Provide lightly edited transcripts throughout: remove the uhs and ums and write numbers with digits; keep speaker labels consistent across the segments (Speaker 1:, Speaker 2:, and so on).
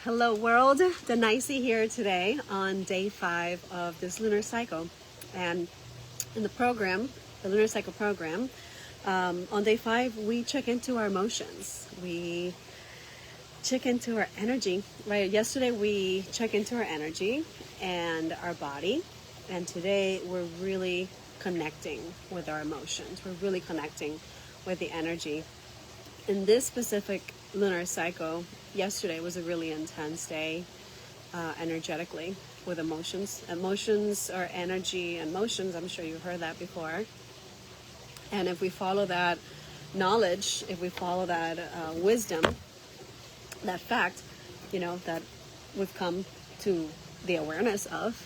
Speaker 1: Hello world, Denise here today on day 5 of this lunar cycle. And in the program, the lunar cycle program, on day 5 we check into our emotions. We check into our energy, right? Yesterday we check into our energy and our body, and today we're really connecting with our emotions. We're really connecting with the energy. In this specific lunar cycle, yesterday was a really intense day energetically with emotions. Emotions are energy and motions. I'm sure you've heard that before. And if we follow that knowledge, if we follow that wisdom, that fact, that we've come to the awareness of,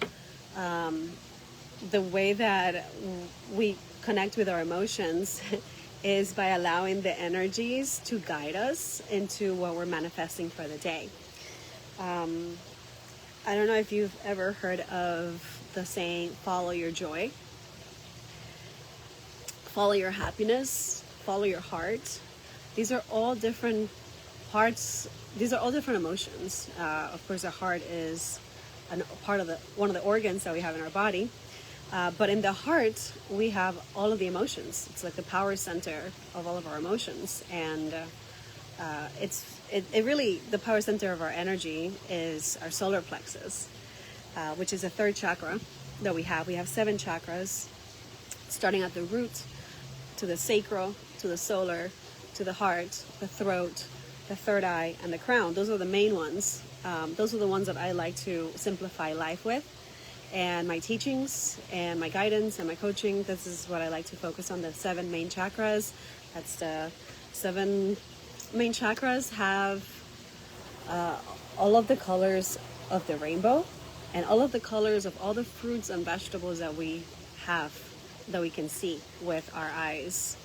Speaker 1: the way that we connect with our emotions is by allowing the energies to guide us into what we're manifesting for the day. I don't know if you've ever heard of the saying, follow your joy, follow your happiness, follow your heart. These are all different parts. These are all different emotions. Of course, the heart is one of the organs that we have in our body. But in the heart, we have all of the emotions. It's like the power center of all of our emotions. And it really, the power center of our energy is our solar plexus, which is the third chakra that we have. We have 7 chakras, starting at the root, to the sacral, to the solar, to the heart, the throat, the third eye, and the crown. Those are the main ones. Those are the ones that I like to simplify life with. And my teachings and my guidance and my coaching, this is what I like to focus on, the 7 main chakras. That's the 7 main chakras have all of the colors of the rainbow and all of the colors of all the fruits and vegetables that we have, that we can see with our eyes.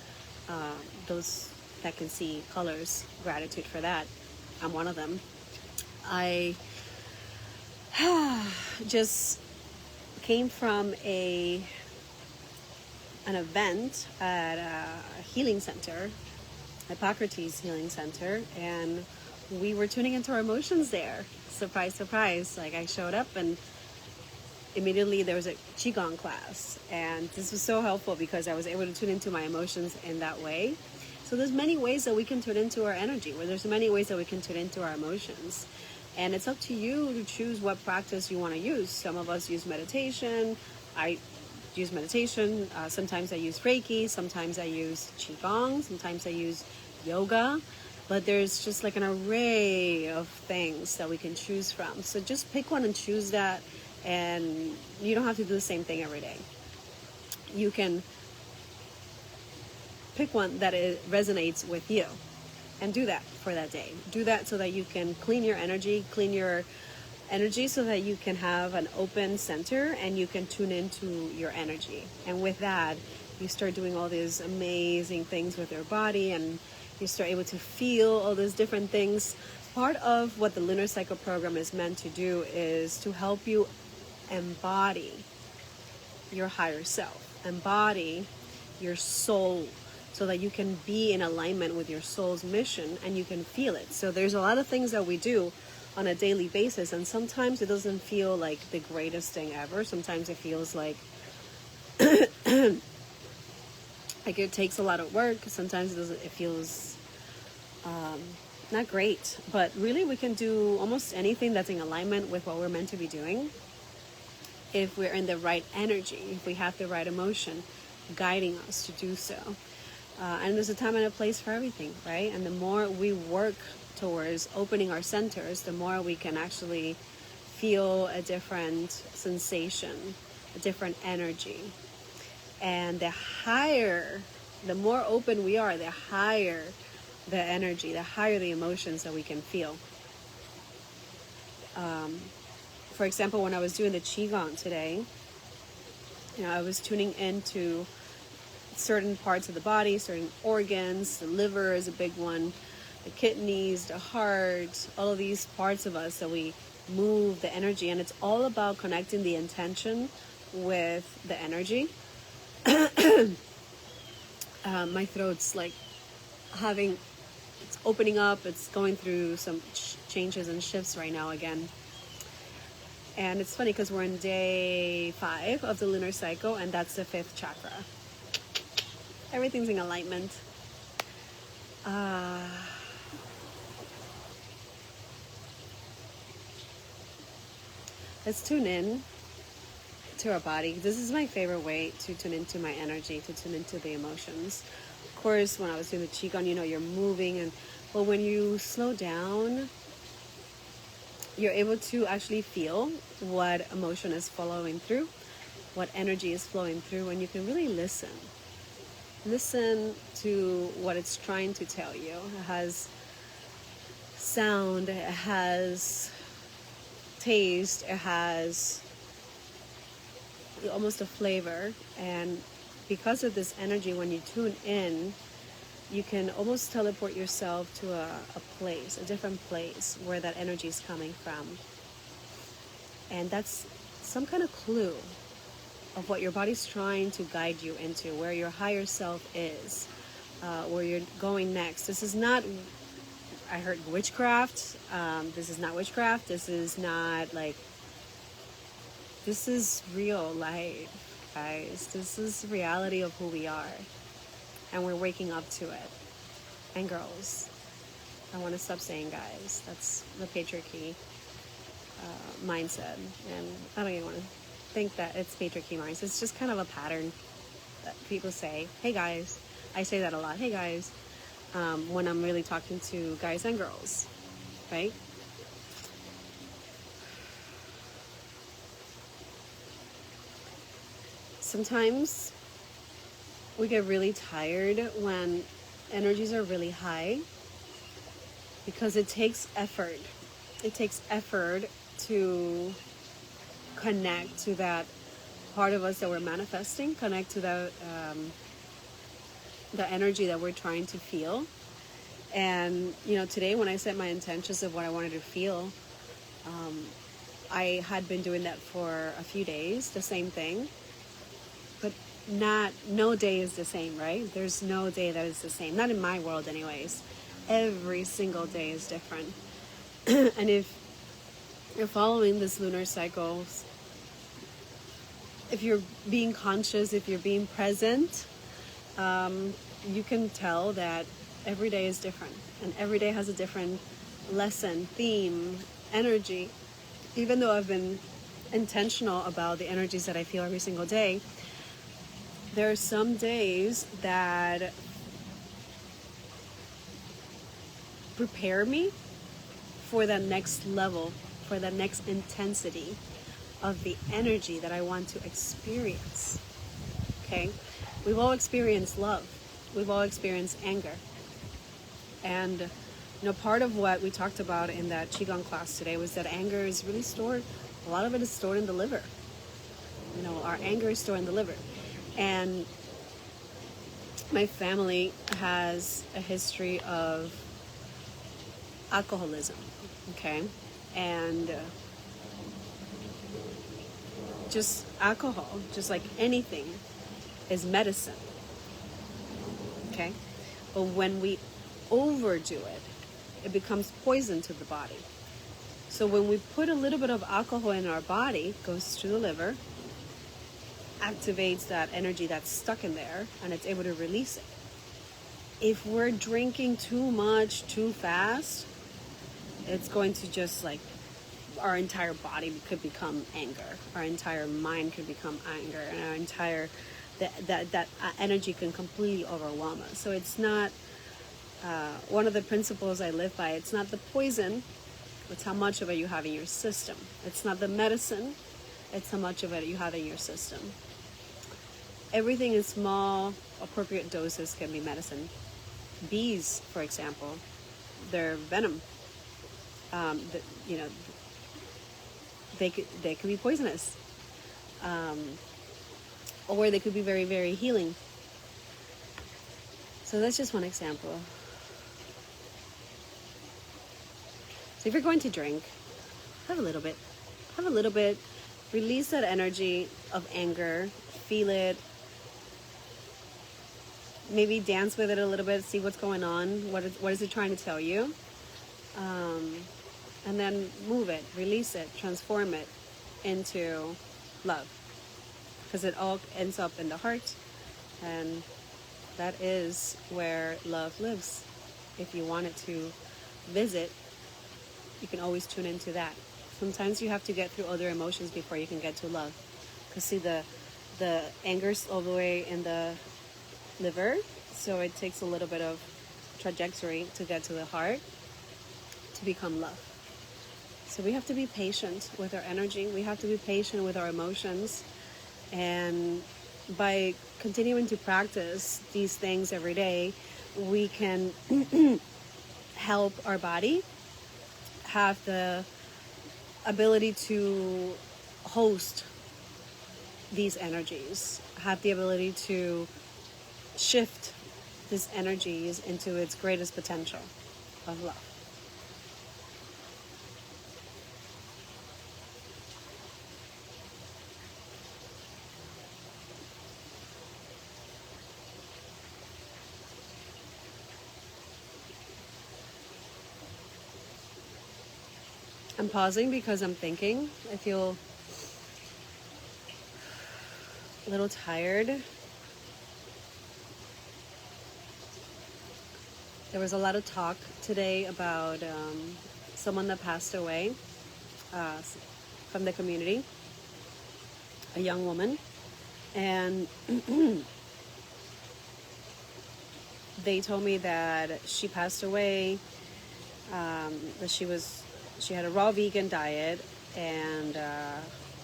Speaker 1: Those that can see colors, gratitude for that. I'm one of them. I just came from an event at a healing center, Hippocrates Healing Center, and we were tuning into our emotions there. Surprise, surprise. Like, I showed up and immediately there was a Qigong class, and this was so helpful because I was able to tune into my emotions in that way. So there's many ways that we can tune into our energy, where there's many ways that we can tune into our emotions. And it's up to you to choose what practice you want to use. Some of us use meditation. I use meditation. Sometimes I use Reiki. Sometimes I use Qigong. Sometimes I use yoga. But there's just like an array of things that we can choose from. So just pick one and choose that. And you don't have to do the same thing every day. You can pick one that resonates with you. And do that for that day. Do that so that you can clean your energy so that you can have an open center and you can tune into your energy. And with that, you start doing all these amazing things with your body, and you start able to feel all those different things. Part of what the Lunar Cycle program is meant to do is to help you embody your higher self, embody your soul, so that you can be in alignment with your soul's mission and you can feel it. So there's a lot of things that we do on a daily basis, and sometimes it doesn't feel like the greatest thing ever. Sometimes it feels like like it takes a lot of work. Sometimes it feels not great. But really, we can do almost anything that's in alignment with what we're meant to be doing if we're in the right energy, if we have the right emotion guiding us to do so. And there's a time and a place for everything, right? And the more we work towards opening our centers, the more we can actually feel a different sensation, a different energy. And the more open we are, the higher the energy, the higher the emotions that we can feel. For example, when I was doing the Qigong today, I was tuning into certain parts of the body, certain organs. The liver is a big one, the kidneys, the heart, all of these parts of us that we move the energy. And it's all about connecting the intention with the energy. My throat's like it's opening up, it's going through some changes and shifts right now again. And it's funny because we're in day 5 of the lunar cycle, and that's the 5th chakra. Everything's in alignment. Let's tune in to our body. This is my favorite way to tune into my energy, to tune into the emotions. Of course, when I was doing the Qigong, you're moving, but when you slow down, you're able to actually feel what emotion is flowing through, what energy is flowing through, and you can really listen. Listen to what it's trying to tell you. It has sound, it has taste, it has almost a flavor. And because of this energy, when you tune in, you can almost teleport yourself to a place, a different place where that energy is coming from. And that's some kind of clue of what your body's trying to guide you into, where your higher self is, where you're going next. This is not, I heard, witchcraft. This is not witchcraft. This is not like, this is real life, guys. This is the reality of who we are. And we're waking up to it. And girls, I want to stop saying guys. That's the patriarchy mindset. And I don't even want to think that it's patriarchy mindset. It's just kind of a pattern that people say, hey guys. I say that a lot, hey guys, when I'm really talking to guys and girls, right? Sometimes we get really tired when energies are really high because it takes effort. It takes effort to connect to that part of us that we're manifesting, connect to the energy that we're trying to feel. And, today when I set my intentions of what I wanted to feel, I had been doing that for a few days, the same thing. But no day is the same, right? There's no day that is the same. Not in my world anyways. Every single day is different. And if you're following this lunar cycle, if you're being conscious, if you're being present, you can tell that every day is different. And every day has a different lesson, theme, energy. Even though I've been intentional about the energies that I feel every single day, there are some days that prepare me for that next level, for that next intensity of the energy that I want to experience. Okay? We've all experienced love. We've all experienced anger. And part of what we talked about in that Qigong class today was that anger is really stored, a lot of it is stored in the liver. Our anger is stored in the liver. And my family has a history of alcoholism, okay? And just alcohol, just like anything, is medicine, okay? But when we overdo it, it becomes poison to the body. So when we put a little bit of alcohol in our body, it goes to the liver, activates that energy that's stuck in there, and it's able to release it. If we're drinking too much too fast, it's going to just like, our entire body could become anger, our entire mind could become anger, and our entire that energy can completely overwhelm us. So it's not one of the principles I live by. It's not the poison, it's how much of it you have in your system. It's not the medicine, it's how much of it you have in your system. Everything in small, appropriate doses can be medicine. Bees, for example, their venom, they could be poisonous, or they could be very, very healing. So that's just one example. So if you're going to drink, have a little bit, release that energy of anger, feel it, maybe dance with it a little bit, see what's going on, what is it trying to tell you, and then move it, release it, transform it into love. Because it all ends up in the heart, and that is where love lives. If you want it to visit, you can always tune into that. Sometimes you have to get through other emotions before you can get to love. Because see, the anger's all the way in the liver, so it takes a little bit of trajectory to get to the heart to become love. So we have to be patient with our energy. We have to be patient with our emotions. And by continuing to practice these things every day, we can help our body have the ability to host these energies, have the ability to shift these energies into its greatest potential of love. I'm pausing because I'm thinking. I feel a little tired. There was a lot of talk today about someone that passed away from the community, a young woman, and they told me that she passed away, that she had a raw vegan diet, and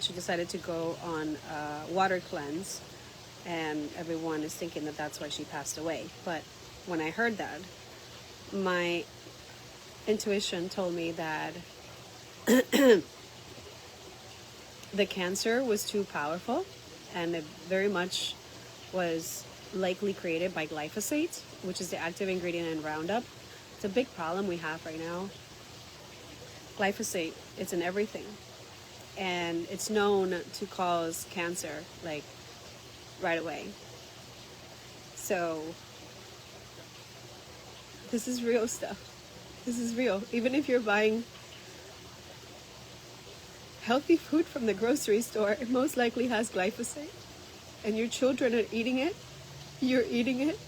Speaker 1: she decided to go on a water cleanse, and everyone is thinking that that's why she passed away. But when I heard that, my intuition told me that the cancer was too powerful, and it very much was likely created by glyphosate, which is the active ingredient in Roundup. It's a big problem we have right now. Glyphosate, it's in everything, and it's known to cause cancer like right away. So this is real stuff. This is real. Even if you're buying healthy food from the grocery store, it most likely has glyphosate, and your children are eating it, you're eating it.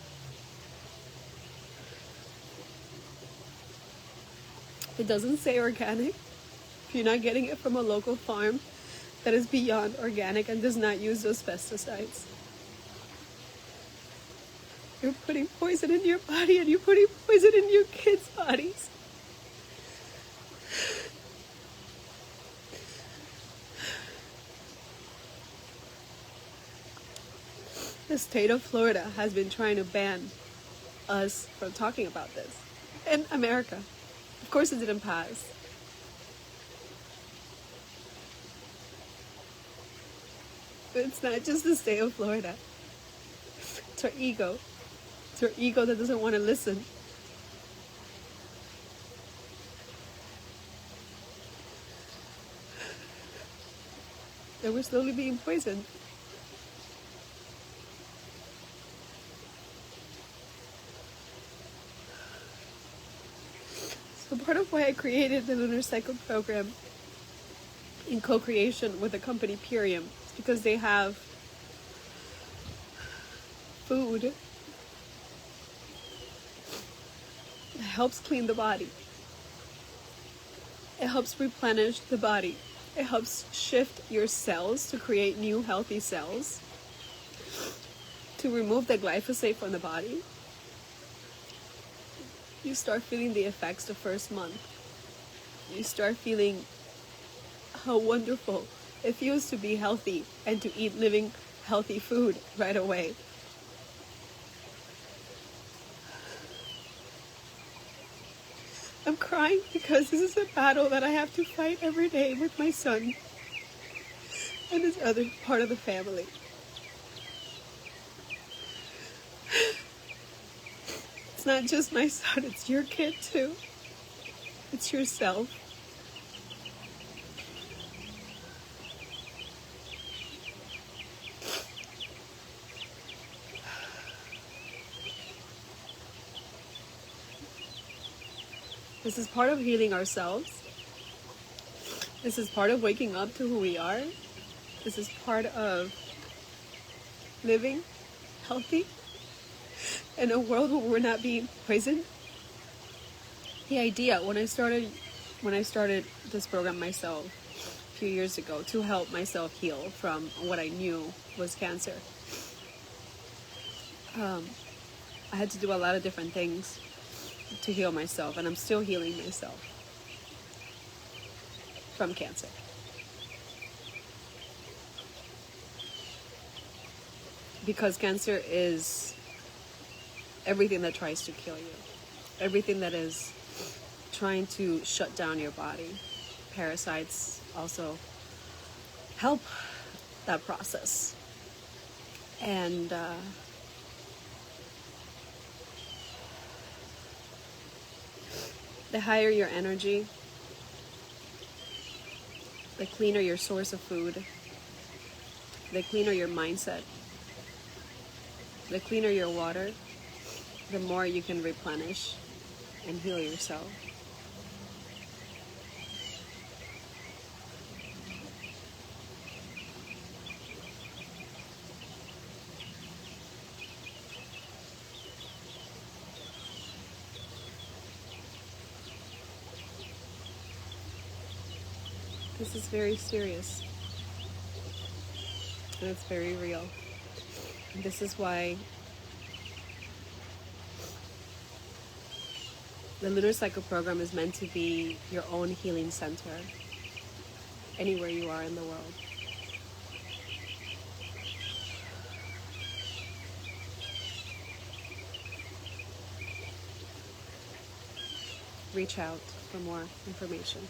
Speaker 1: It doesn't say organic. If you're not getting it from a local farm that is beyond organic and does not use those pesticides, you're putting poison in your body, and you're putting poison in your kids' bodies. The state of Florida has been trying to ban us from talking about this. In America. Of course it didn't pass. But it's not just the state of Florida. It's our ego. It's our ego that doesn't want to listen. And we're slowly being poisoned. So part of why I created the Lunar Cycle program in co-creation with the company Purium is because they have food that helps clean the body. It helps replenish the body. It helps shift your cells to create new healthy cells, to remove the glyphosate from the body. You start feeling the effects the first month. You start feeling how wonderful it feels to be healthy and to eat living healthy food right away. I'm crying because this is a battle that I have to fight every day with my son and this other part of the family. It's not just my son, it's your kid too. It's yourself. This is part of healing ourselves, This is part of waking up to who we are. This is part of living healthy in a world where we're not being poisoned. The idea when I started this program myself a few years ago to help myself heal from what I knew was cancer. I had to do a lot of different things to heal myself, and I'm still healing myself from cancer. Because cancer is everything that tries to kill you, everything that is trying to shut down your body. Parasites also help that process. And the higher your energy, the cleaner your source of food, the cleaner your mindset, the cleaner your water, the more you can replenish and heal yourself. This is very serious, and it's very real. And this is why the Lunar Cycle program is meant to be your own healing center, anywhere you are in the world. Reach out for more information.